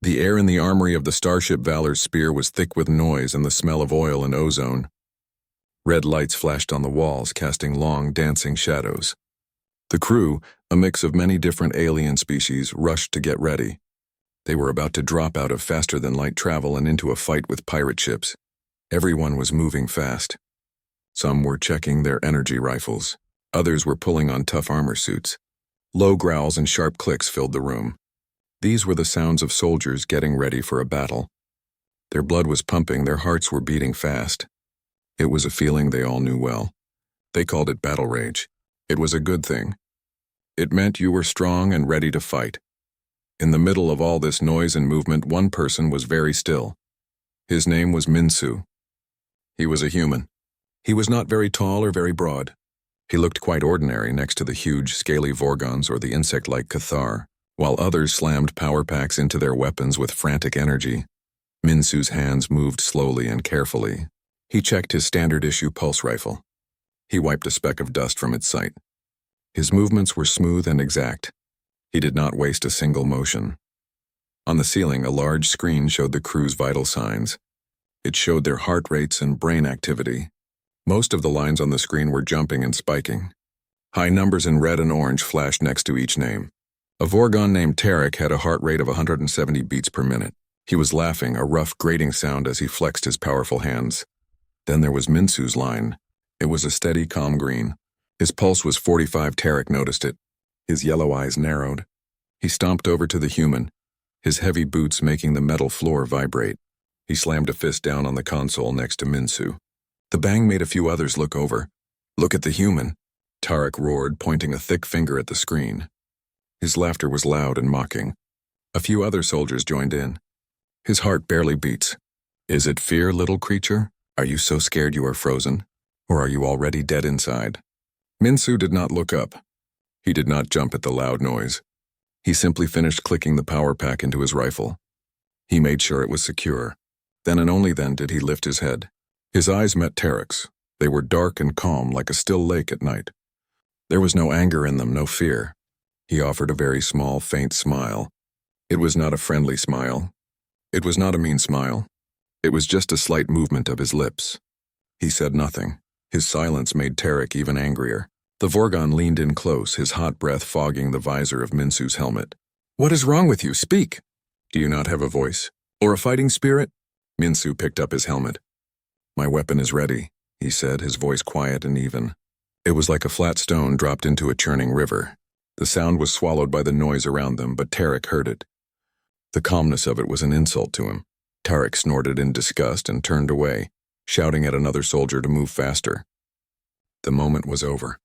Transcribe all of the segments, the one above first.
The air in the armory of the starship Valor's Spear was thick with noise and the smell of oil and ozone. Red lights flashed on the walls, casting long, dancing shadows. The crew, a mix of many different alien species, rushed to get ready. They were about to drop out of faster-than-light travel and into a fight with pirate ships. Everyone was moving fast. Some were checking their energy rifles. Others were pulling on tough armor suits. Low growls and sharp clicks filled the room. These were the sounds of soldiers getting ready for a battle. Their blood was pumping, their hearts were beating fast. It was a feeling they all knew well. They called it battle rage. It was a good thing. It meant you were strong and ready to fight. In the middle of all this noise and movement, one person was very still. His name was Minsu. He was a human. He was not very tall or very broad. He looked quite ordinary next to the huge, scaly Vorgons or the insect-like Cathar, while others slammed power packs into their weapons with frantic energy. Minsu's hands moved slowly and carefully. He checked his standard-issue pulse rifle. He wiped a speck of dust from its sight. His movements were smooth and exact. He did not waste a single motion. On the ceiling, a large screen showed the crew's vital signs. It showed their heart rates and brain activity. Most of the lines on the screen were jumping and spiking. High numbers in red and orange flashed next to each name. A Vorgon named Tarek had a heart rate of 170 beats per minute. He was laughing, a rough grating sound as he flexed his powerful hands. Then there was Minsu's line. It was a steady, calm green. His pulse was 45. Tarek noticed it. His yellow eyes narrowed. He stomped over to the human, his heavy boots making the metal floor vibrate. He slammed a fist down on the console next to Minsu. The bang made a few others look over. "Look at the human," Tarek roared, pointing a thick finger at the screen. His laughter was loud and mocking. A few other soldiers joined in. His heart barely beats. "Is it fear, little creature? Are you so scared you are frozen? Or are you already dead inside?" Minsu did not look up. He did not jump at the loud noise. He simply finished clicking the power pack into his rifle. He made sure it was secure. Then and only then did he lift his head. His eyes met Tarek's. They were dark and calm, like a still lake at night. There was no anger in them, no fear. He offered a very small, faint smile. It was not a friendly smile. It was not a mean smile. It was just a slight movement of his lips. He said nothing. His silence made Tarek even angrier. The Vorgon leaned in close, his hot breath fogging the visor of Minsu's helmet. "What is wrong with you? Speak! Do you not have a voice? Or a fighting spirit?" Minsu picked up his helmet. "My weapon is ready," he said, his voice quiet and even. It was like a flat stone dropped into a churning river. The sound was swallowed by the noise around them, but Tarek heard it. The calmness of it was an insult to him. Tarek snorted in disgust and turned away, shouting at another soldier to move faster. The moment was over,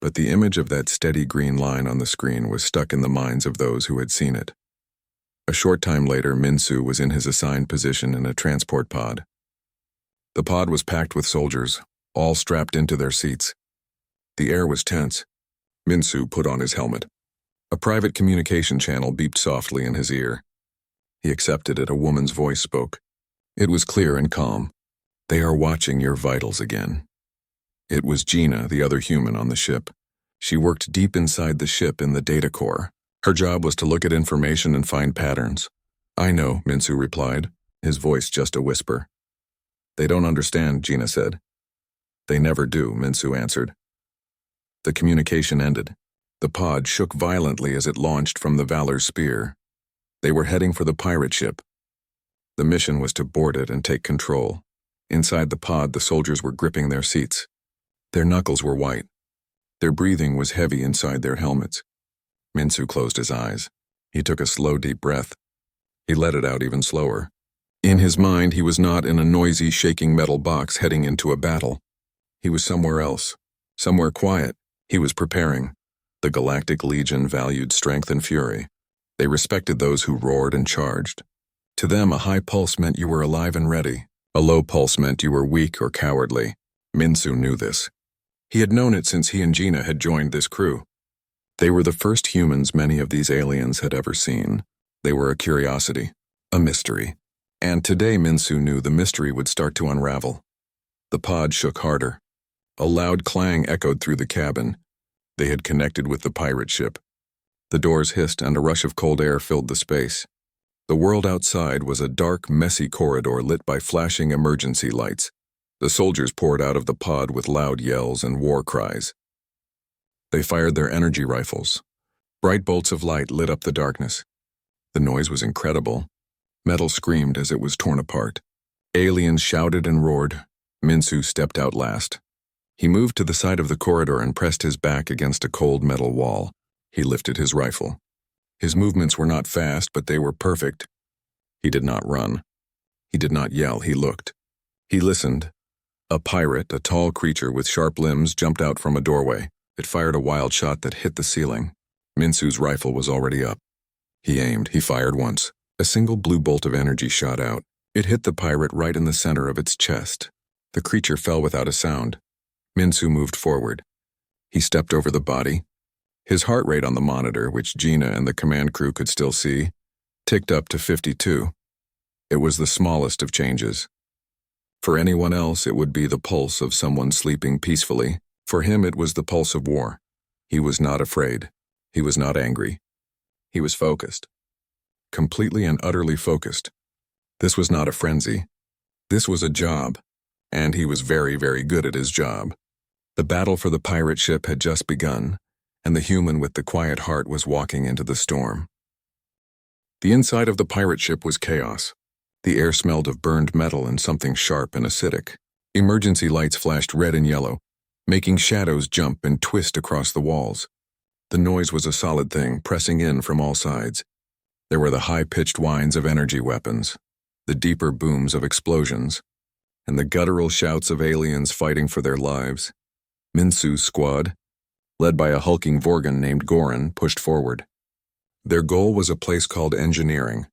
but the image of that steady green line on the screen was stuck in the minds of those who had seen it. A short time later, Minsu was in his assigned position in a transport pod. The pod was packed with soldiers, all strapped into their seats. The air was tense. Minsu put on his helmet. A private communication channel beeped softly in his ear. He accepted it. A woman's voice spoke. It was clear and calm. "They are watching your vitals again." It was Gina, the other human on the ship. She worked deep inside the ship in the data core. Her job was to look at information and find patterns. "I know," Minsu replied, his voice just a whisper. "They don't understand," Gina said. "They never do," Minsu answered. The communication ended. The pod shook violently as it launched from the Valor's Spear. They were heading for the pirate ship. The mission was to board it and take control. Inside the pod, the soldiers were gripping their seats. Their knuckles were white. Their breathing was heavy inside their helmets. Minsu closed his eyes. He took a slow, deep breath. He let it out even slower. In his mind, he was not in a noisy, shaking metal box heading into a battle. He was somewhere else, somewhere quiet. He was preparing. The Galactic Legion valued strength and fury. They respected those who roared and charged. To them, a high pulse meant you were alive and ready. A low pulse meant you were weak or cowardly. Minsu knew this. He had known it since he and Gina had joined this crew. They were the first humans many of these aliens had ever seen. They were a curiosity, a mystery. And today Minsu knew the mystery would start to unravel. The pod shook harder. A loud clang echoed through the cabin. They had connected with the pirate ship. The doors hissed and a rush of cold air filled the space. The world outside was a dark, messy corridor lit by flashing emergency lights. The soldiers poured out of the pod with loud yells and war cries. They fired their energy rifles. Bright bolts of light lit up the darkness. The noise was incredible. Metal screamed as it was torn apart. Aliens shouted and roared. Minsu stepped out last. He moved to the side of the corridor and pressed his back against a cold metal wall. He lifted his rifle. His movements were not fast, but they were perfect. He did not run. He did not yell, he looked. He listened. A pirate, a tall creature with sharp limbs, jumped out from a doorway. It fired a wild shot that hit the ceiling. Minsu's rifle was already up. He aimed. He fired once. A single blue bolt of energy shot out. It hit the pirate right in the center of its chest. The creature fell without a sound. Minsu moved forward. He stepped over the body. His heart rate on the monitor, which Gina and the command crew could still see, ticked up to 52. It was the smallest of changes. For anyone else, it would be the pulse of someone sleeping peacefully. For him, it was the pulse of war. He was not afraid. He was not angry. He was focused. Completely and utterly focused. This was not a frenzy. This was a job. And he was very, very good at his job. The battle for the pirate ship had just begun, and the human with the quiet heart was walking into the storm. The inside of the pirate ship was chaos. The air smelled of burned metal and something sharp and acidic. Emergency lights flashed red and yellow, making shadows jump and twist across the walls. The noise was a solid thing, pressing in from all sides. There were the high-pitched whines of energy weapons, the deeper booms of explosions, and the guttural shouts of aliens fighting for their lives. Minsu's squad, led by a hulking Vorgan named Goran, pushed forward. Their goal was a place called engineering.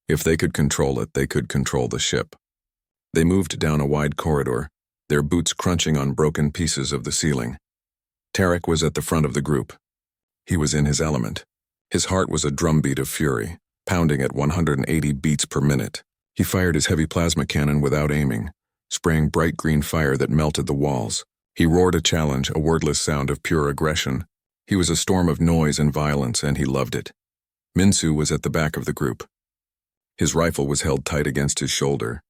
If they could control it, they could control the ship. They moved down a wide corridor, their boots crunching on broken pieces of the ceiling. Tarek was at the front of the group. He was in his element. His heart was a drumbeat of fury, pounding at 180 beats per minute. He fired his heavy plasma cannon without aiming, spraying bright green fire that melted the walls. He roared a challenge, a wordless sound of pure aggression. He was a storm of noise and violence, and he loved it. Minsu was at the back of the group. His rifle was held tight against his shoulder.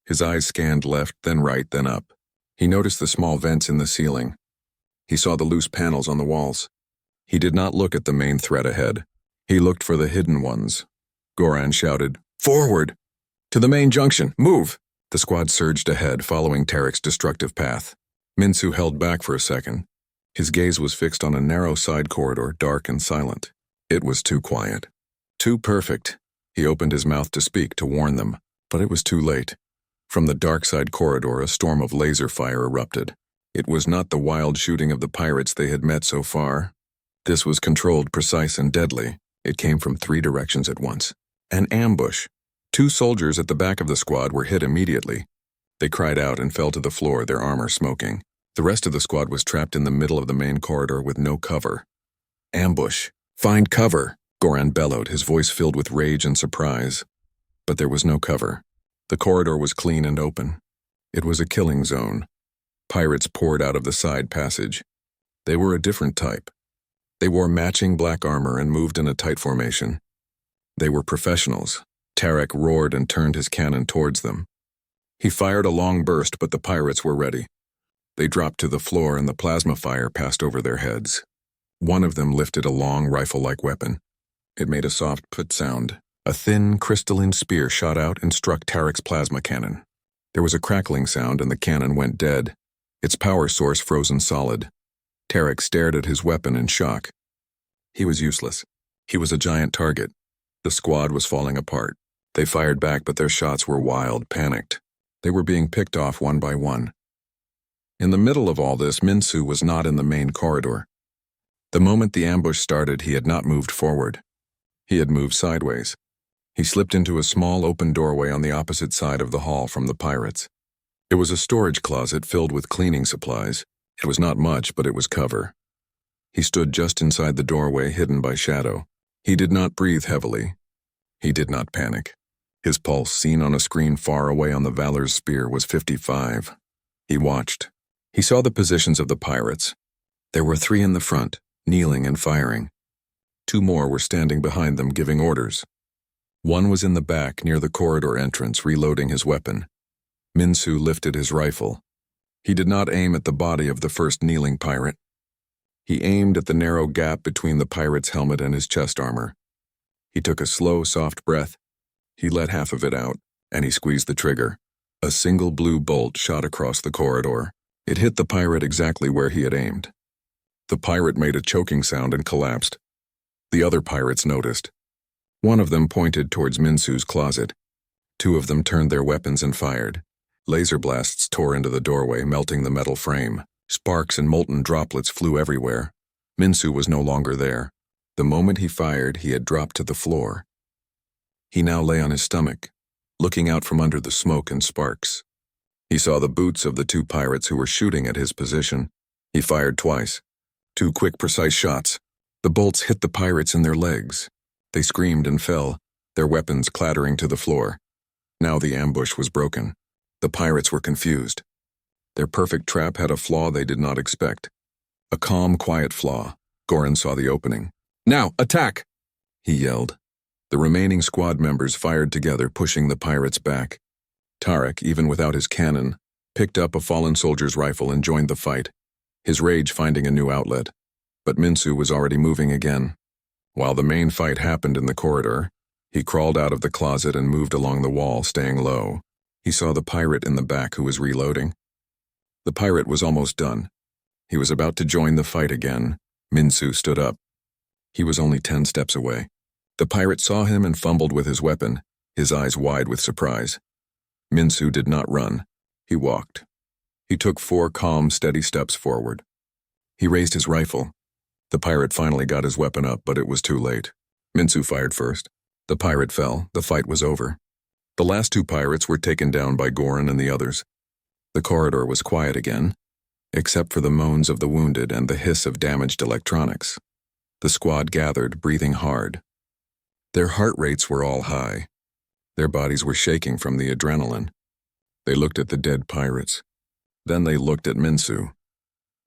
His eyes scanned left, then right, then up. He noticed the small vents in the ceiling. He saw the loose panels on the walls. He did not look at the main threat ahead. He looked for the hidden ones. Goran shouted, "Forward! To the main junction! Move!" The squad surged ahead, following Tarek's destructive path. Minsu held back for a second. His gaze was fixed on a narrow side corridor, dark and silent. It was too quiet. Too perfect. He opened his mouth to speak, to warn them, but it was too late. From the dark side corridor, a storm of laser fire erupted. It was not the wild shooting of the pirates they had met so far. This was controlled, precise, and deadly. It came from 3 directions at once. An ambush. 2 soldiers at the back of the squad were hit immediately. They cried out and fell to the floor, their armor smoking. The rest of the squad was trapped in the middle of the main corridor with no cover. Ambush. Find cover, Goran bellowed, his voice filled with rage and surprise. But there was no cover. The corridor was clean and open. It was a killing zone. Pirates poured out of the side passage. They were a different type. They wore matching black armor and moved in a tight formation. They were professionals. Tarek roared and turned his cannon towards them. He fired a long burst, but the pirates were ready. They dropped to the floor and the plasma fire passed over their heads. One of them lifted a long rifle-like weapon. It made a soft put sound. A thin, crystalline spear shot out and struck Tarek's plasma cannon. There was a crackling sound and the cannon went dead, its power source frozen solid. Tarek stared at his weapon in shock. He was useless. He was a giant target. The squad was falling apart. They fired back, but their shots were wild, panicked. They were being picked off one by one. In the middle of all this, Minsu was not in the main corridor. The moment the ambush started, he had not moved forward. He had moved sideways. He slipped into a small open doorway on the opposite side of the hall from the pirates. It was a storage closet filled with cleaning supplies. It was not much, but it was cover. He stood just inside the doorway, hidden by shadow. He did not breathe heavily. He did not panic. His pulse, seen on a screen far away on the Valor's spear, was 55. He watched. He saw the positions of the pirates. There were 3 in the front, kneeling and firing. 2 more were standing behind them, giving orders. One was in the back near the corridor entrance, reloading his weapon. Minsu lifted his rifle. He did not aim at the body of the first kneeling pirate. He aimed at the narrow gap between the pirate's helmet and his chest armor. He took a slow, soft breath. He let half of it out, and he squeezed the trigger. A single blue bolt shot across the corridor. It hit the pirate exactly where he had aimed. The pirate made a choking sound and collapsed. The other pirates noticed. One of them pointed towards Minsu's closet. Two of them turned their weapons and fired. Laser blasts tore into the doorway, melting the metal frame. Sparks and molten droplets flew everywhere. Minsu was no longer there. The moment he fired, he had dropped to the floor. He now lay on his stomach, looking out from under the smoke and sparks. He saw the boots of the two pirates who were shooting at his position. He fired twice. Two quick, precise shots. The bolts hit the pirates in their legs. They screamed and fell, their weapons clattering to the floor. Now the ambush was broken. The pirates were confused. Their perfect trap had a flaw they did not expect. A calm, quiet flaw. Goran saw the opening. "Now, attack!" he yelled. The remaining squad members fired together, pushing the pirates back. Tarek, even without his cannon, picked up a fallen soldier's rifle and joined the fight, his rage finding a new outlet. But Minsu was already moving again. While the main fight happened in the corridor, he crawled out of the closet and moved along the wall, staying low. He saw the pirate in the back who was reloading. The pirate was almost done. He was about to join the fight again. Minsu stood up. He was only 10 steps away. The pirate saw him and fumbled with his weapon, his eyes wide with surprise. Minsu did not run. He walked. He took 4 calm, steady steps forward. He raised his rifle. The pirate finally got his weapon up, but it was too late. Minsu fired first. The pirate fell. The fight was over. The last 2 pirates were taken down by Goran and the others. The corridor was quiet again, except for the moans of the wounded and the hiss of damaged electronics. The squad gathered, breathing hard. Their heart rates were all high. Their bodies were shaking from the adrenaline. They looked at the dead pirates. Then they looked at Minsu.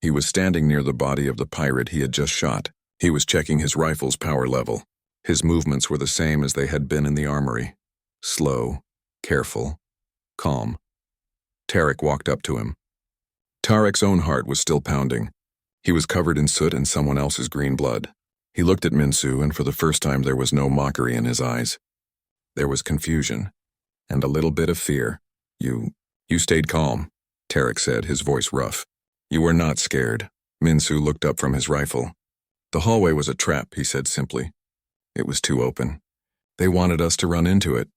He was standing near the body of the pirate he had just shot. He was checking his rifle's power level. His movements were the same as they had been in the armory. Slow, careful, calm. Tarek walked up to him. Tarek's own heart was still pounding. He was covered in soot and someone else's green blood. He looked at Minsu, and for the first time there was no mockery in his eyes. There was confusion, and a little bit of fear. You stayed calm," Tarek said, his voice rough. "You were not scared." Minsu looked up from his rifle. "The hallway was a trap," he said simply. "It was too open. They wanted us to run into it."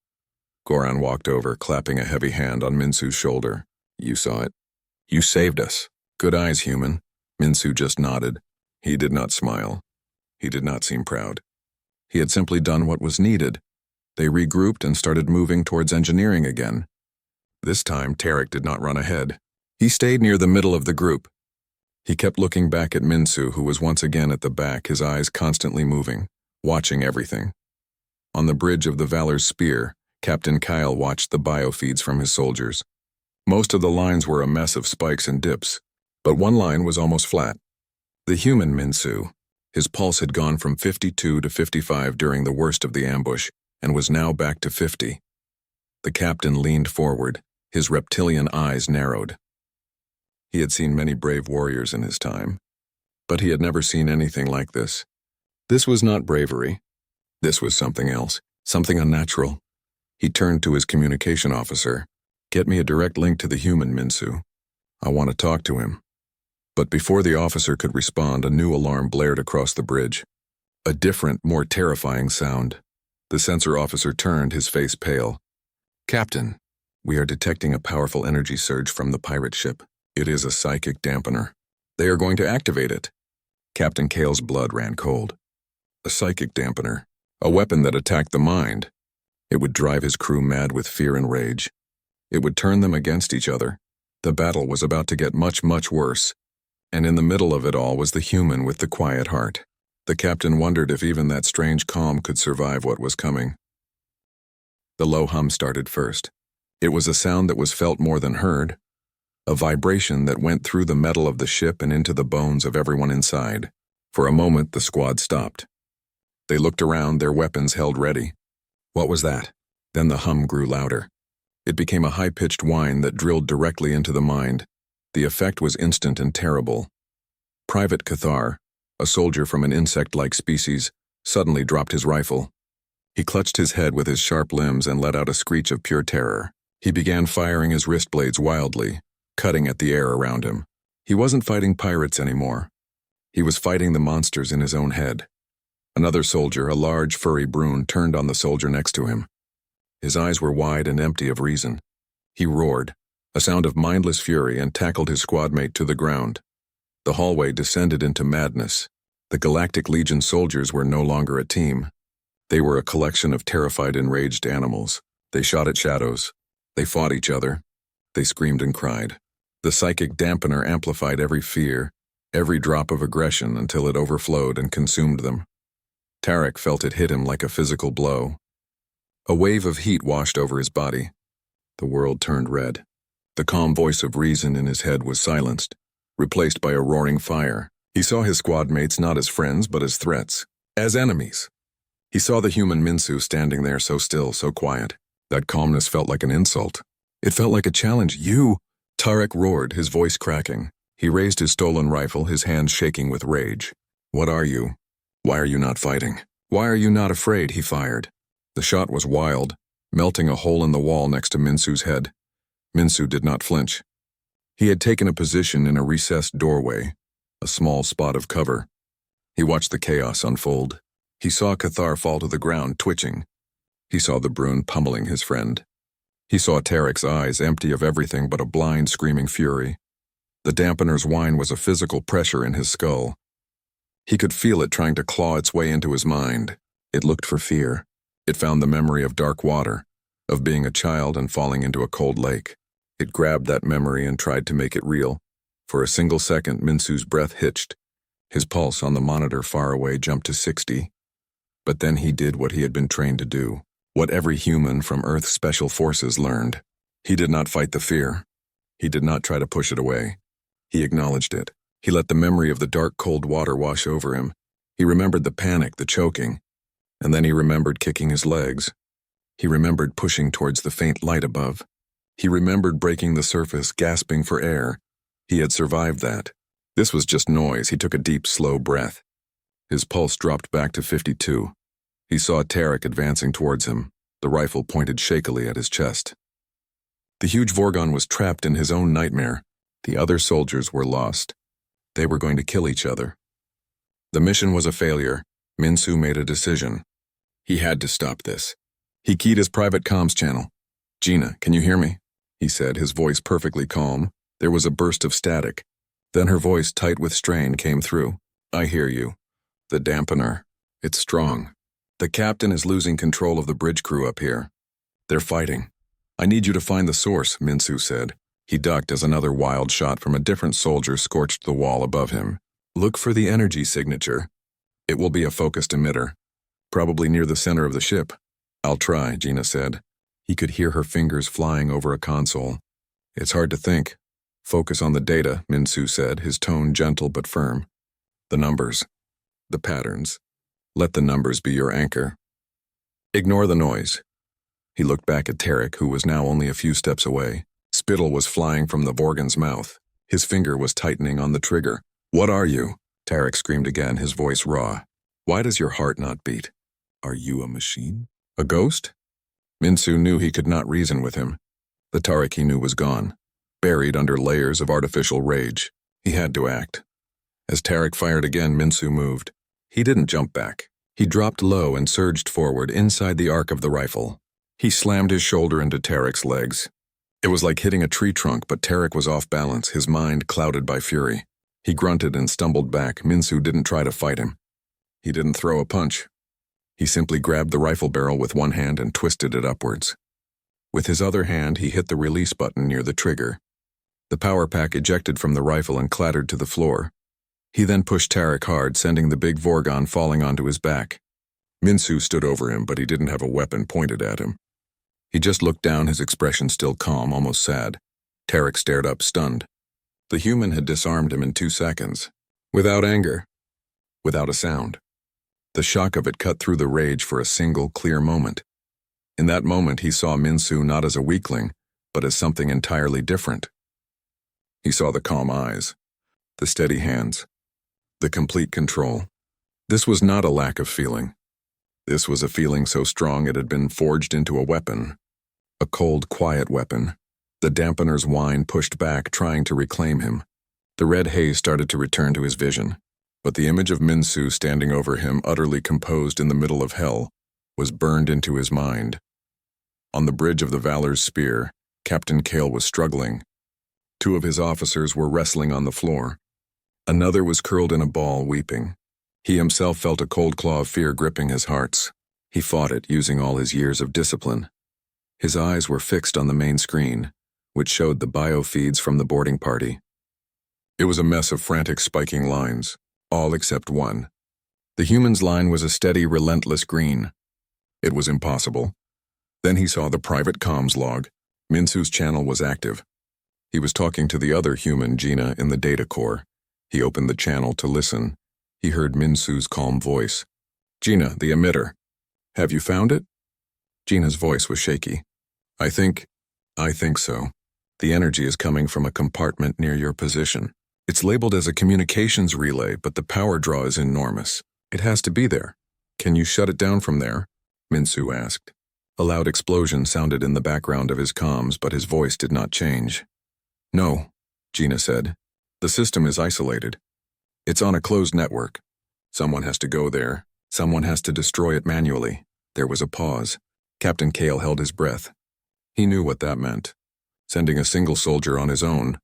Goran walked over, clapping a heavy hand on Minsu's shoulder. "You saw it. You saved us. Good eyes, human." Minsu just nodded. He did not smile. He did not seem proud. He had simply done what was needed. They regrouped and started moving towards engineering again. This time, Tarek did not run ahead. He stayed near the middle of the group. He kept looking back at Minsu, who was once again at the back, his eyes constantly moving, watching everything. On the bridge of the Valor's Spear, Captain Kyle watched the biofeeds from his soldiers. Most of the lines were a mess of spikes and dips, but one line was almost flat. The human Minsu. His pulse had gone from 52 to 55 during the worst of the ambush, and was now back to 50. The captain leaned forward, his reptilian eyes narrowed. He had seen many brave warriors in his time, but he had never seen anything like this. This was not bravery. This was something else, something unnatural. He turned to his communication officer. "Get me a direct link to the human, Minsu. I want to talk to him." But before the officer could respond, a new alarm blared across the bridge. A different, more terrifying sound. The sensor officer turned, his face pale. "Captain, we are detecting a powerful energy surge from the pirate ship. It is a psychic dampener. They are going to activate it." Captain Kale's blood ran cold. A psychic dampener, a weapon that attacked the mind. It would drive his crew mad with fear and rage. It would turn them against each other. The battle was about to get much, much worse. And in the middle of it all was the human with the quiet heart. The captain wondered if even that strange calm could survive what was coming. The low hum started first. It was a sound that was felt more than heard, a vibration that went through the metal of the ship and into the bones of everyone inside. For a moment, the squad stopped. They looked around, their weapons held ready. What was that? Then the hum grew louder. It became a high-pitched whine that drilled directly into the mind. The effect was instant and terrible. Private Cathar, a soldier from an insect-like species, suddenly dropped his rifle. He clutched his head with his sharp limbs and let out a screech of pure terror. He began firing his wrist blades wildly, cutting at the air around him. He wasn't fighting pirates anymore. He was fighting the monsters in his own head. Another soldier, a large furry Brune, turned on the soldier next to him. His eyes were wide and empty of reason. He roared, a sound of mindless fury, and tackled his squadmate to the ground. The hallway descended into madness. The Galactic Legion soldiers were no longer a team. They were a collection of terrified, enraged animals. They shot at shadows. They fought each other. They screamed and cried. The psychic dampener amplified every fear, every drop of aggression until it overflowed and consumed them. Tarek felt it hit him like a physical blow. A wave of heat washed over his body. The world turned red. The calm voice of reason in his head was silenced, replaced by a roaring fire. He saw his squadmates not as friends but as threats, as enemies. He saw the human Minsu standing there so still, so quiet. That calmness felt like an insult. It felt like a challenge. You! Tarek roared, his voice cracking. He raised his stolen rifle, his hands shaking with rage. What are you? Why are you not fighting? Why are you not afraid? He fired. The shot was wild, melting a hole in the wall next to Minsu's head. Minsu did not flinch. He had taken a position in a recessed doorway, a small spot of cover. He watched the chaos unfold. He saw Cathar fall to the ground, twitching. He saw the Brune pummeling his friend. He saw Tarek's eyes empty of everything but a blind, screaming fury. The dampener's whine was a physical pressure in his skull. He could feel it trying to claw its way into his mind. It looked for fear. It found the memory of dark water, of being a child and falling into a cold lake. It grabbed that memory and tried to make it real. For a single second, Minsu's breath hitched. His pulse on the monitor far away jumped to 60. But then he did what he had been trained to do, what every human from Earth's special forces learned. He did not fight the fear. He did not try to push it away. He acknowledged it. He let the memory of the dark, cold water wash over him. He remembered the panic, the choking. And then he remembered kicking his legs. He remembered pushing towards the faint light above. He remembered breaking the surface, gasping for air. He had survived that. This was just noise. He took a deep, slow breath. His pulse dropped back to 52. He saw Tarek advancing towards him, the rifle pointed shakily at his chest. The huge Vorgon was trapped in his own nightmare. The other soldiers were lost. They were going to kill each other. The mission was a failure. Minsu made a decision. He had to stop this. He keyed his private comms channel. "Gina, can you hear me?" he said, his voice perfectly calm. There was a burst of static. Then her voice, tight with strain, came through. "I hear you. The dampener. It's strong. The captain is losing control of the bridge crew up here. They're fighting. I need you to find the source," Minsu said. He ducked as another wild shot from a different soldier scorched the wall above him. "Look for the energy signature. It will be a focused emitter, probably near the center of the ship." "I'll try," Gina said. He could hear her fingers flying over a console. "It's hard to think. Focus on the data," Minsu said, his tone gentle but firm. "The numbers. The patterns. Let the numbers be your anchor. Ignore the noise." He looked back at Tarek, who was now only a few steps away. Spittle was flying from the Vorgon's mouth. His finger was tightening on the trigger. "What are you?" Tarek screamed again, his voice raw. "Why does your heart not beat? Are you a machine? A ghost?" Minsu knew he could not reason with him. The Tarek he knew was gone, buried under layers of artificial rage. He had to act. As Tarek fired again, Minsu moved. He didn't jump back. He dropped low and surged forward inside the arc of the rifle. He slammed his shoulder into Tarek's legs. It was like hitting a tree trunk, but Tarek was off balance, his mind clouded by fury. He grunted and stumbled back. Minsu didn't try to fight him. He didn't throw a punch. He simply grabbed the rifle barrel with one hand and twisted it upwards. With his other hand, he hit the release button near the trigger. The power pack ejected from the rifle and clattered to the floor. He then pushed Tarek hard, sending the big Vorgon falling onto his back. Minsu stood over him, but he didn't have a weapon pointed at him. He just looked down, his expression still calm, almost sad. Tarek stared up, stunned. The human had disarmed him in 2 seconds. Without anger. Without a sound. The shock of it cut through the rage for a single, clear moment. In that moment, he saw Minsu not as a weakling, but as something entirely different. He saw the calm eyes, the steady hands, the complete control. This was not a lack of feeling. This was a feeling so strong it had been forged into a weapon. A cold, quiet weapon. The dampener's whine pushed back, trying to reclaim him. The red haze started to return to his vision, but the image of Minsu standing over him, utterly composed in the middle of hell, was burned into his mind. On the bridge of the Valor's Spear, Captain Kale was struggling. 2 of his officers were wrestling on the floor. Another was curled in a ball, weeping. He himself felt a cold claw of fear gripping his hearts. He fought it, using all his years of discipline. His eyes were fixed on the main screen, which showed the biofeeds from the boarding party. It was a mess of frantic, spiking lines, all except one. The human's line was a steady, relentless green. It was impossible. Then he saw the private comms log. Minsu's channel was active. He was talking to the other human, Gina, in the data core. He opened the channel to listen. He heard Minsu's calm voice. "Gina, the emitter. Have you found it?" Gina's voice was shaky. I think so. The energy is coming from a compartment near your position. It's labeled as a communications relay, but the power draw is enormous. It has to be there. Can you shut it down from there?" Minsu asked. A loud explosion sounded in the background of his comms, but his voice did not change. "No," Gina said. "The system is isolated. It's on a closed network. Someone has to go there. Someone has to destroy it manually." There was a pause. Captain Kale held his breath. He knew what that meant. Sending a single soldier on his own,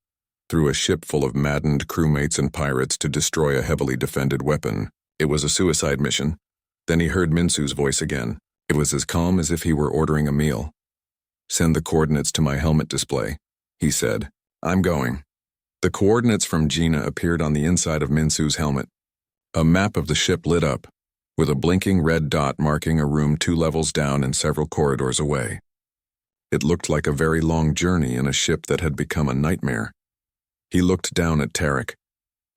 through a ship full of maddened crewmates and pirates to destroy a heavily defended weapon. It was a suicide mission. Then he heard Minsu's voice again. It was as calm as if he were ordering a meal. "Send the coordinates to my helmet display," he said. "I'm going." The coordinates from Gina appeared on the inside of Minsu's helmet. A map of the ship lit up, with a blinking red dot marking a room 2 levels down and several corridors away. It looked like a very long journey in a ship that had become a nightmare. He looked down at Tarek.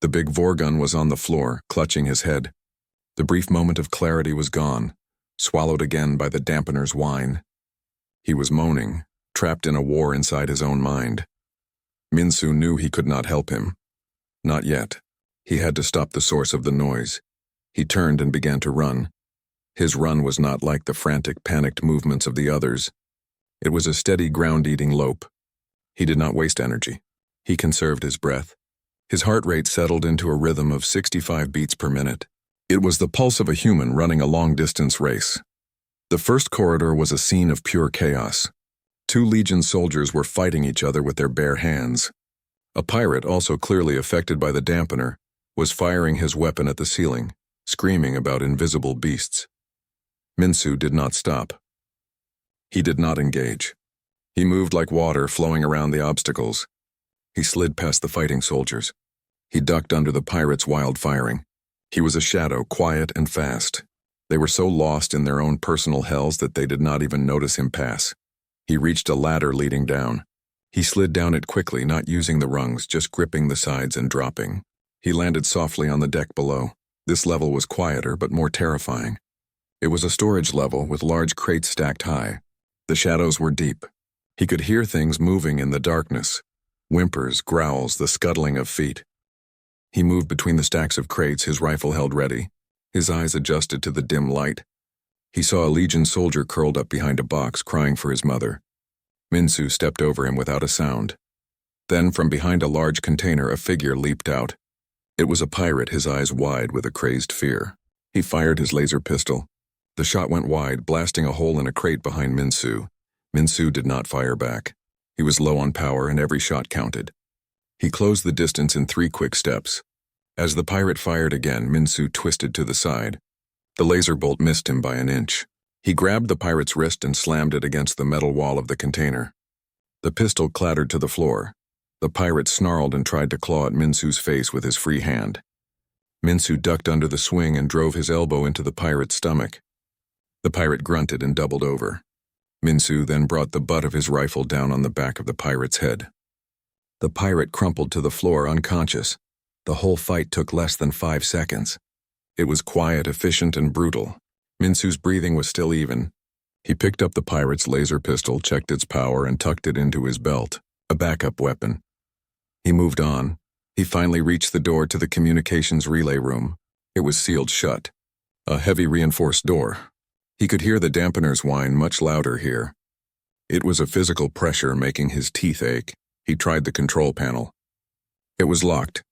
The big Vorgun was on the floor, clutching his head. The brief moment of clarity was gone, swallowed again by the dampener's whine. He was moaning, trapped in a war inside his own mind. Minsu knew he could not help him. Not yet. He had to stop the source of the noise. He turned and began to run. His run was not like the frantic, panicked movements of the others. It was a steady, ground-eating lope. He did not waste energy. He conserved his breath. His heart rate settled into a rhythm of 65 beats per minute. It was the pulse of a human running a long-distance race. The first corridor was a scene of pure chaos. 2 Legion soldiers were fighting each other with their bare hands. A pirate, also clearly affected by the dampener, was firing his weapon at the ceiling, screaming about invisible beasts. Minsu did not stop. He did not engage. He moved like water flowing around the obstacles. He slid past the fighting soldiers. He ducked under the pirates' wild firing. He was a shadow, quiet and fast. They were so lost in their own personal hells that they did not even notice him pass. He reached a ladder leading down. He slid down it quickly, not using the rungs, just gripping the sides and dropping. He landed softly on the deck below. This level was quieter but more terrifying. It was a storage level with large crates stacked high. The shadows were deep. He could hear things moving in the darkness. Whimpers, growls, the scuttling of feet. He moved between the stacks of crates, his rifle held ready. His eyes adjusted to the dim light. He saw a Legion soldier curled up behind a box, crying for his mother. Minsu stepped over him without a sound. Then, from behind a large container, a figure leaped out. It was a pirate, his eyes wide with a crazed fear. He fired his laser pistol. The shot went wide, blasting a hole in a crate behind Minsu. Minsu did not fire back. He was low on power and every shot counted. He closed the distance in 3 quick steps. As the pirate fired again, Minsu twisted to the side. The laser bolt missed him by an inch. He grabbed the pirate's wrist and slammed it against the metal wall of the container. The pistol clattered to the floor. The pirate snarled and tried to claw at Minsu's face with his free hand. Minsu ducked under the swing and drove his elbow into the pirate's stomach. The pirate grunted and doubled over. Minsu then brought the butt of his rifle down on the back of the pirate's head. The pirate crumpled to the floor unconscious. The whole fight took less than 5 seconds. It was quiet, efficient, and brutal. Minsu's breathing was still even. He picked up the pirate's laser pistol, checked its power, and tucked it into his belt, a backup weapon. He moved on. He finally reached the door to the communications relay room. It was sealed shut. A heavy reinforced door. He could hear the dampeners whine much louder here. It was a physical pressure making his teeth ache. He tried the control panel. It was locked.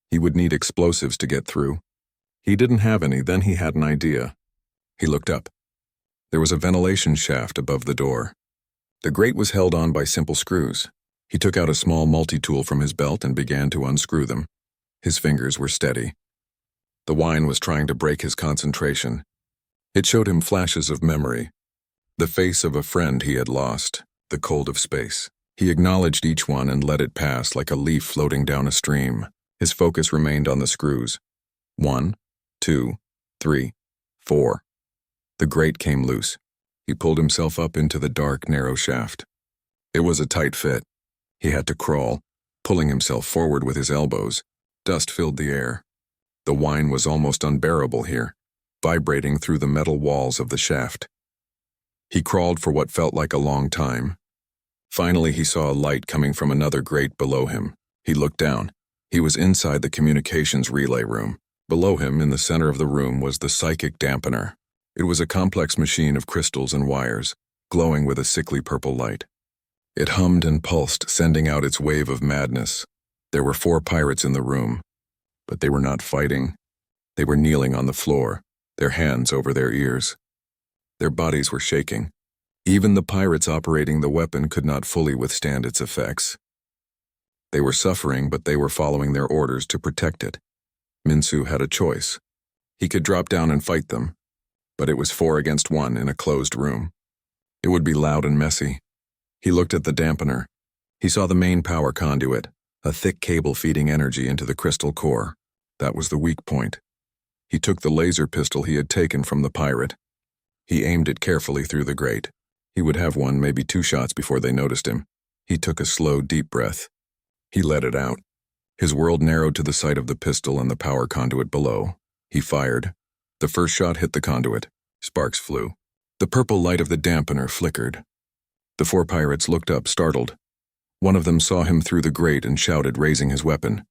He would need explosives to get through. He didn't have any, then he had an idea. He looked up. There was a ventilation shaft above the door. The grate was held on by simple screws. He took out a small multi-tool from his belt and began to unscrew them. His fingers were steady. The wine was trying to break his concentration. It showed him flashes of memory. The face of a friend he had lost, the cold of space. He acknowledged each one and let it pass like a leaf floating down a stream. His focus remained on the screws. 1, 2, 3, 4. The grate came loose. He pulled himself up into the dark, narrow shaft. It was a tight fit. He had to crawl, pulling himself forward with his elbows. Dust filled the air. The wine was almost unbearable here, vibrating through the metal walls of the shaft. He crawled for what felt like a long time. Finally, he saw a light coming from another grate below him. He looked down. He was inside the communications relay room. Below him, in the center of the room, was the psychic dampener. It was a complex machine of crystals and wires, glowing with a sickly purple light. It hummed and pulsed, sending out its wave of madness. There were 4 pirates in the room, but they were not fighting. They were kneeling on the floor, their hands over their ears. Their bodies were shaking. Even the pirates operating the weapon could not fully withstand its effects. They were suffering, but they were following their orders to protect it. Minsu had a choice. He could drop down and fight them, but it was 4 against 1 in a closed room. It would be loud and messy. He looked at the dampener. He saw the main power conduit, a thick cable feeding energy into the crystal core. That was the weak point. He took the laser pistol he had taken from the pirate. He aimed it carefully through the grate. He would have 1, maybe 2 shots before they noticed him. He took a slow, deep breath. He let it out. His world narrowed to the sight of the pistol and the power conduit below. He fired. The first shot hit the conduit. Sparks flew. The purple light of the dampener flickered. The 4 pirates looked up, startled. One of them saw him through the grate and shouted, raising his weapon.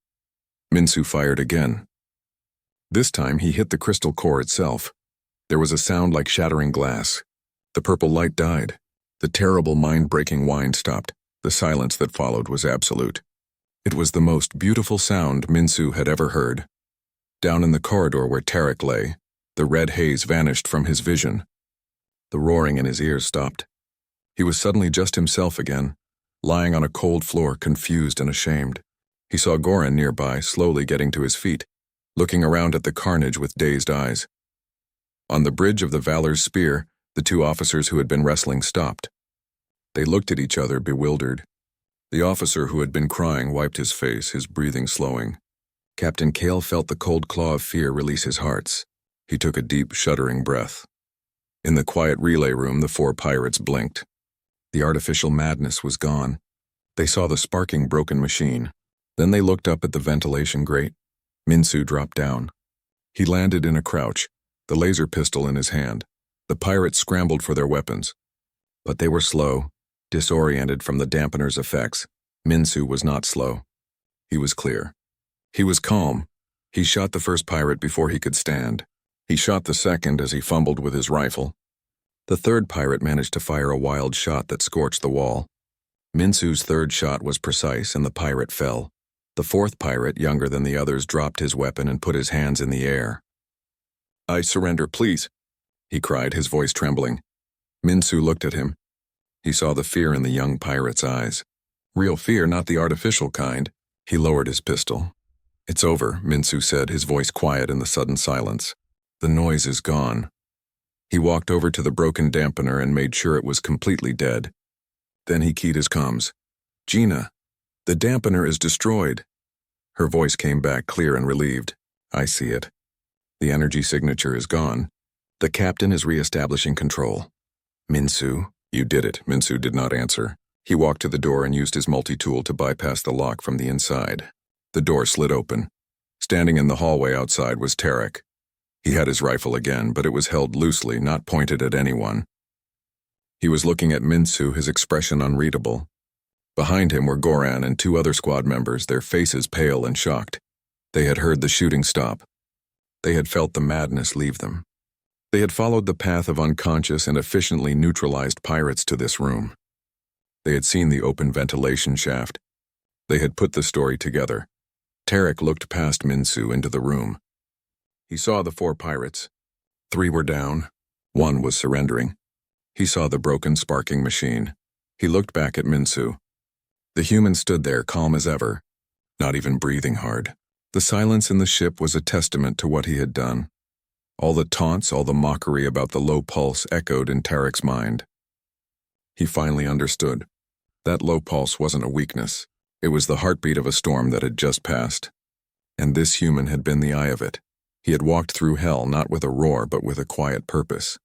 Minsu fired again. This time he hit the crystal core itself. There was a sound like shattering glass. The purple light died. The terrible, mind-breaking whine stopped. The silence that followed was absolute. It was the most beautiful sound Minsu had ever heard. Down in the corridor where Tarek lay, the red haze vanished from his vision. The roaring in his ears stopped. He was suddenly just himself again, lying on a cold floor, confused and ashamed. He saw Goran nearby, slowly getting to his feet, looking around at the carnage with dazed eyes. On the bridge of the Valor's Spear, the 2 officers who had been wrestling stopped. They looked at each other, bewildered. The officer who had been crying wiped his face, his breathing slowing. Captain Kale felt the cold claw of fear release his hearts. He took a deep, shuddering breath. In the quiet relay room, the 4 pirates blinked. The artificial madness was gone. They saw the sparking broken machine. Then they looked up at the ventilation grate. Minsu dropped down. He landed in a crouch, the laser pistol in his hand. The pirates scrambled for their weapons. But they were slow, disoriented from the dampener's effects. Minsu was not slow. He was clear. He was calm. He shot the first pirate before he could stand. He shot the second as he fumbled with his rifle. The third pirate managed to fire a wild shot that scorched the wall. Minsu's third shot was precise and the pirate fell. The 4th pirate, younger than the others, dropped his weapon and put his hands in the air. "I surrender, please," he cried, his voice trembling. Minsu looked at him. He saw the fear in the young pirate's eyes. Real fear, not the artificial kind. He lowered his pistol. "It's over," Minsu said, his voice quiet in the sudden silence. "The noise is gone." He walked over to the broken dampener and made sure it was completely dead. Then he keyed his comms. "Gina, the dampener is destroyed." Her voice came back clear and relieved. "I see it. The energy signature is gone. The captain is re-establishing control." "Minsu, you did it." Minsu did not answer. He walked to the door and used his multi-tool to bypass the lock from the inside. The door slid open. Standing in the hallway outside was Tarek. He had his rifle again, but it was held loosely, not pointed at anyone. He was looking at Minsu, his expression unreadable. Behind him were Goran and two other squad members, their faces pale and shocked. They had heard the shooting stop. They had felt the madness leave them. They had followed the path of unconscious and efficiently neutralized pirates to this room. They had seen the open ventilation shaft. They had put the story together. Tarek looked past Minsu into the room. He saw the 4 pirates. 3 were down. 1 was surrendering. He saw the broken sparking machine. He looked back at Minsu. The human stood there calm as ever, not even breathing hard. The silence in the ship was a testament to what he had done. All the taunts, all the mockery about the low pulse echoed in Tarek's mind. He finally understood. That low pulse wasn't a weakness. It was the heartbeat of a storm that had just passed. And this human had been the eye of it. He had walked through hell not with a roar but with a quiet purpose.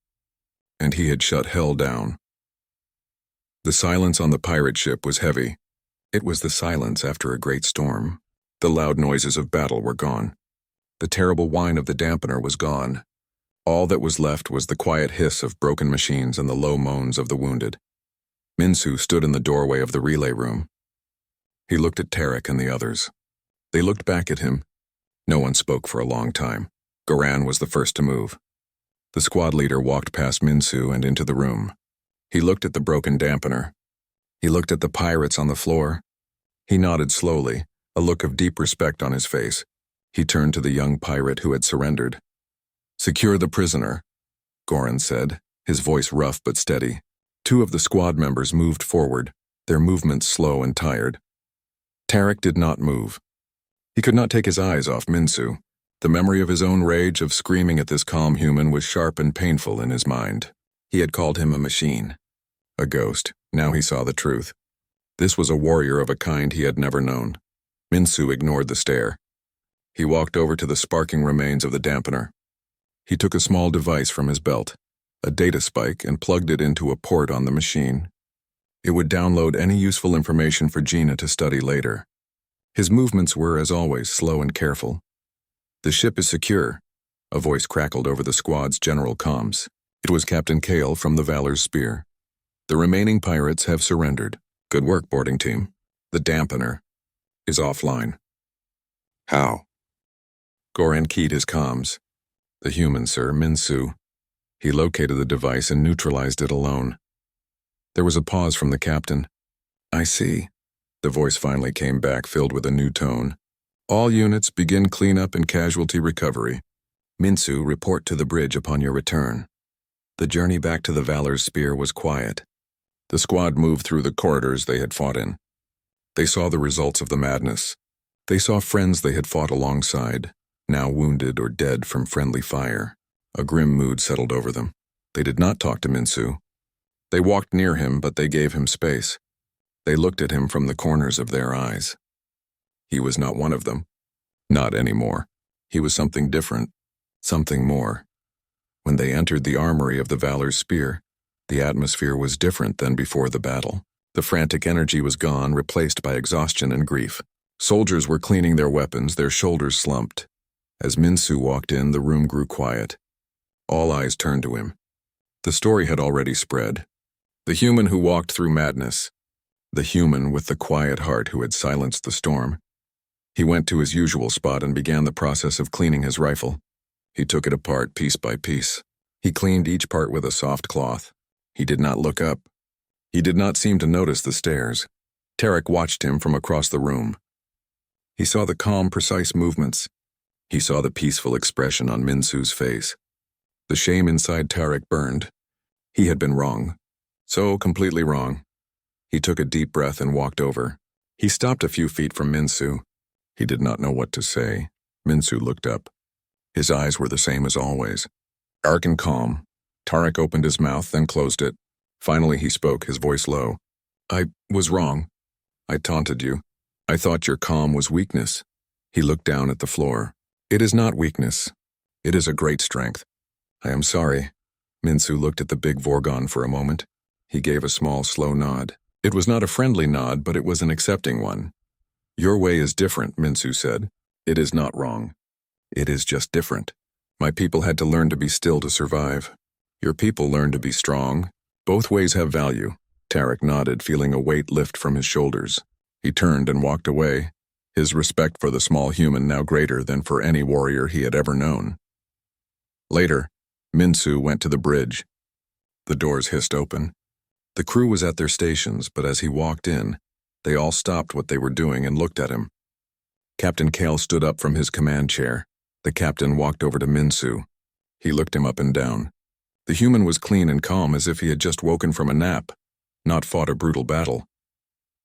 And he had shut hell down. The silence on the pirate ship was heavy. It was the silence after a great storm. The loud noises of battle were gone. The terrible whine of the dampener was gone. All that was left was the quiet hiss of broken machines and the low moans of the wounded. Minsu stood in the doorway of the relay room. He looked at Tarek and the others. They looked back at him. No one spoke for a long time. Goran was the first to move. The squad leader walked past Minsu and into the room. He looked at the broken dampener. He looked at the pirates on the floor. He nodded slowly, a look of deep respect on his face. He turned to the young pirate who had surrendered. "Secure the prisoner," Goran said, his voice rough but steady. 2 of the squad members moved forward, their movements slow and tired. Tarek did not move. He could not take his eyes off Minsu. The memory of his own rage of screaming at this calm human was sharp and painful in his mind. He had called him a machine, a ghost. Now he saw the truth. This was a warrior of a kind he had never known. Minsu ignored the stare. He walked over to the sparking remains of the dampener. He took a small device from his belt, a data spike, and plugged it into a port on the machine. It would download any useful information for Gina to study later. His movements were, as always, slow and careful. "The ship is secure," a voice crackled over the squad's general comms. It was Captain Kale from the Valor's Spear. "The remaining pirates have surrendered. Good work, boarding team. The dampener is offline." "How?" Goran keyed his comms. "The human, sir, Minsu. He located the device and neutralized it alone." There was a pause from the captain. "I see." The voice finally came back, filled with a new tone. "All units begin cleanup and casualty recovery. Minsu, report to the bridge upon your return." The journey back to the Valor's Spear was quiet. The squad moved through the corridors they had fought in. They saw the results of the madness. They saw friends they had fought alongside, now wounded or dead from friendly fire. A grim mood settled over them. They did not talk to Minsu. They walked near him, but they gave him space. They looked at him from the corners of their eyes. He was not one of them. Not anymore. He was something different, something more. When they entered the armory of the Valor's Spear, the atmosphere was different than before the battle. The frantic energy was gone, replaced by exhaustion and grief. Soldiers were cleaning their weapons, their shoulders slumped. As Minsu walked in, the room grew quiet. All eyes turned to him. The story had already spread. The human who walked through madness. The human with the quiet heart who had silenced the storm. He went to his usual spot and began the process of cleaning his rifle. He took it apart piece by piece. He cleaned each part with a soft cloth. He did not look up. He did not seem to notice the stares. Tarek watched him from across the room. He saw the calm, precise movements. He saw the peaceful expression on Minsu's face. The shame inside Tarek burned. He had been wrong. So completely wrong. He took a deep breath and walked over. He stopped a few feet from Minsu. He did not know what to say. Minsu looked up. His eyes were the same as always, dark and calm. Tarek opened his mouth, then closed it. Finally he spoke, his voice low. "I was wrong. I taunted you. I thought your calm was weakness." He looked down at the floor. "It is not weakness. It is a great strength. I am sorry." Minsu looked at the big Vorgon for a moment. He gave a small, slow nod. It was not a friendly nod, but it was an accepting one. "Your way is different," Minsu said. "It is not wrong. It is just different. My people had to learn to be still to survive. Your people learned to be strong, Both ways have value. Tarek nodded, feeling a weight lift from his shoulders. He turned and walked away, his respect for the small human now greater than for any warrior he had ever known. Later, Minsu went to the bridge. The doors hissed open. The crew was at their stations, but as he walked in, they all stopped what they were doing and looked at him. Captain Kale stood up from his command chair. The captain walked over to Minsu. He looked him up and down. The human was clean and calm, as if he had just woken from a nap, not fought a brutal battle.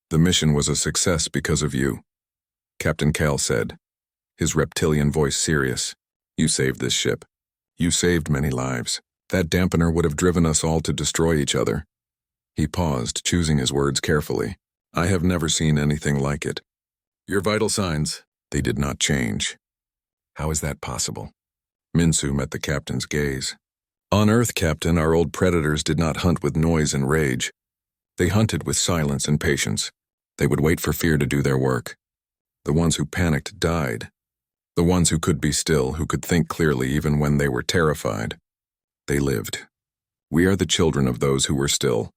"The mission was a success because of you," Captain Kale said, his reptilian voice serious. "You saved this ship. You saved many lives. That dampener would have driven us all to destroy each other." He paused, choosing his words carefully. "I have never seen anything like it. Your vital signs, they did not change." "How is that possible?" Minsu met the captain's gaze. "On Earth, Captain, our old predators did not hunt with noise and rage. They hunted with silence and patience. They would wait for fear to do their work. The ones who panicked died. The ones who could be still, who could think clearly even when they were terrified, they lived. We are the children of those who were still."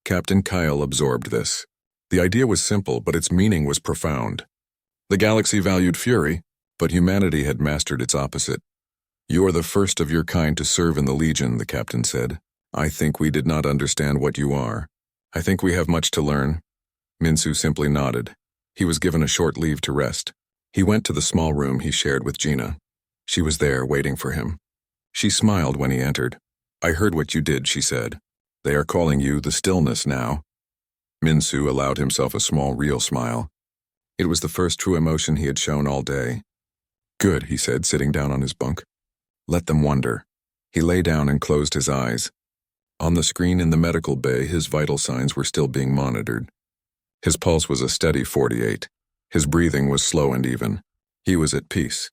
Captain Kyle absorbed this. The idea was simple, but its meaning was profound. The galaxy valued fury, but humanity had mastered its opposite. "You are the first of your kind to serve in the Legion," the captain said. "I think we did not understand what you are. I think we have much to learn." Minsu simply nodded. He was given a short leave to rest. He went to the small room he shared with Gina. She was there, waiting for him. She smiled when he entered. "I heard what you did," she said. "They are calling you the Stillness now." Minsu allowed himself a small, real smile. It was the first true emotion he had shown all day. "Good," he said, sitting down on his bunk. "Let them wonder." He lay down and closed his eyes. On the screen in the medical bay, his vital signs were still being monitored. His pulse was a steady 48. His breathing was slow and even. He was at peace.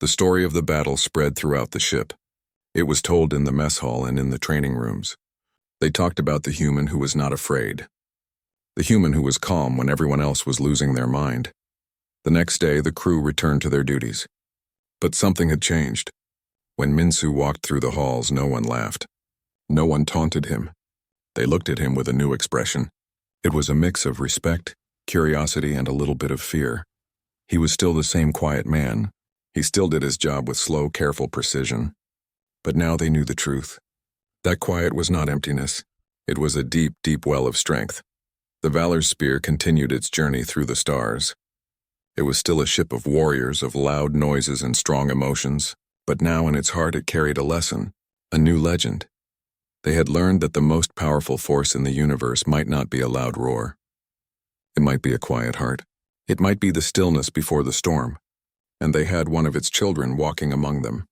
The story of the battle spread throughout the ship. It was told in the mess hall and in the training rooms. They talked about the human who was not afraid. The human who was calm when everyone else was losing their mind. The next day, the crew returned to their duties. But something had changed. When Minsu walked through the halls, no one laughed. No one taunted him. They looked at him with a new expression. It was a mix of respect, curiosity, and a little bit of fear. He was still the same quiet man. He still did his job with slow, careful precision. But now they knew the truth. That quiet was not emptiness. It was a deep, deep well of strength. The Valor's spear continued its journey through the stars. It was still a ship of warriors, of loud noises and strong emotions, but now in its heart it carried a lesson, a new legend. They had learned that the most powerful force in the universe might not be a loud roar. It might be a quiet heart. It might be the stillness before the storm. And they had one of its children walking among them.